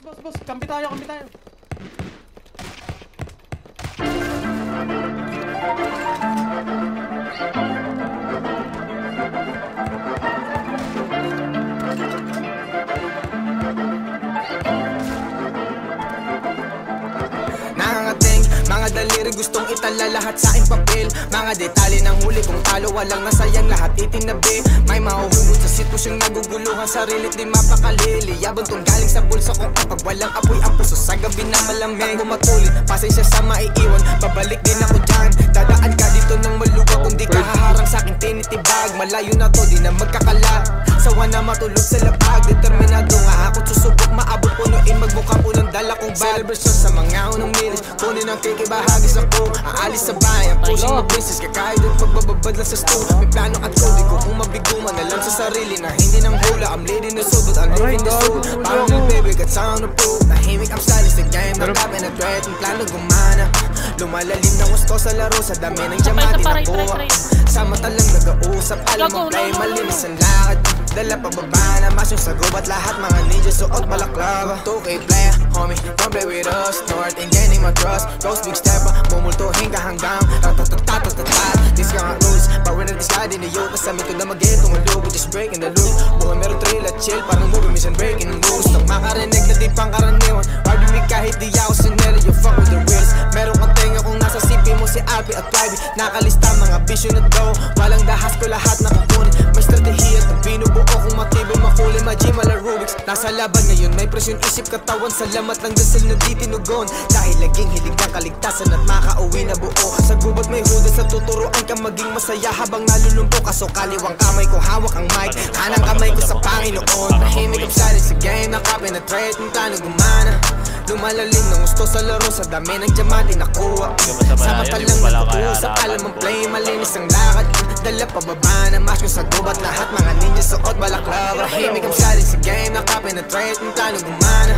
Boss, kampi tayo. Mga daliri gustong itala lahat sa aking papel. Mga detalye ng huli kung talo walang nasayang lahat itinabi. May mahuhugot sa sitwasyong naguguluhan, sarilit di mapakalili. Yabang tong galing sa bulsa kung kapag walang apoy ang puso sa gabi na malamig. Ako matulit, pasensya sa maiiwan, babalik din ako dyan. Dadaan ka dito ng maluwa kung di ka haharang sa aking tinitibag. Malayo na to, di na magkakala. Sawa na matulog sa lapag, determinado nga ako susubok maabot punuin. Magmukha po ng dala kong celebration sa mga unang milis. Kunin ang kikibahagis ako, aalis sa bayan, pushing the business. Kakahit at pagbababad lang sa stool. May plano at code ko kung mabiguman. Alam sa sarili na hindi nang hula. I'm leading the soul, but I'm living the soul. Parang yung baby, got sound of proof. Nahimik ang style sa game, nagkapin at threat. Ang plano gumana, lumalalim ng gusto sa laro. Sa dami ng jamati na buwa. Sa mata lang nag-uusap, alam mo play, malinis ang lakad. Dala pababa na mas yung sago at lahat mga ninja suot balaklava. 2K player, homie, don't play with us. North and gaining my trust. Ghost big stepper, mumultuhin ka hanggang ratatatatatatatat. This yung rules, power na discard in the youth. Masamin ko na mag-get tumulog, we're just breaking the loop. Buhay meron thrill at chill, parang movie mission breaking the rules. Nang makarinig na di pang karaniwan, party me kahit di ako sinela. You fuck with the reals. Meron kang tenga kung nasa CP mo si Alpi at Clive. Nakalista mga vision at go. Walang dahas ko lahat na kukunin. May strategiya at ang binubuo kung matibay makulay, majima la Rubik's. Nasa laban ngayon, may presyon isip katawan. Salamat ng dasal na di tinugon. Dahil laging hilig ng kaligtasan at makauwi na buo. Sa gubat may hudas sa tuturuan ka maging masaya habang nalulumpo ka. So kaliwang kamay ko hawak ang mic, kanang kamay ko sa Panginoon. Tahimik ang silence sa game, nakapenetrate ng plano gumana. Lumalalim ng gusto sa laro, sa dami ng diamante nakuha. Sa mata lang nag-uusap, alam mong play, malinis ang lakad. Dala pababa na mask sa gubat, lahat mga ninja suot balaklava. Tahimik ang silence sa game, nakapenetrate ng plano gumana.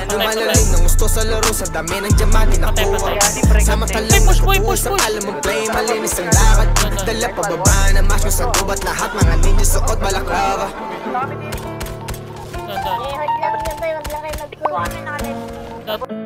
Lumalalim ng gusto sa laro, sa dami ng diamante nakuha. Sa mata lang nag-uusap, alam mong play, malinis ang lakad. Dala pababa na mask sa gubat, lahat mga ninja suot balaklava. Wag lang kayo nagkuha.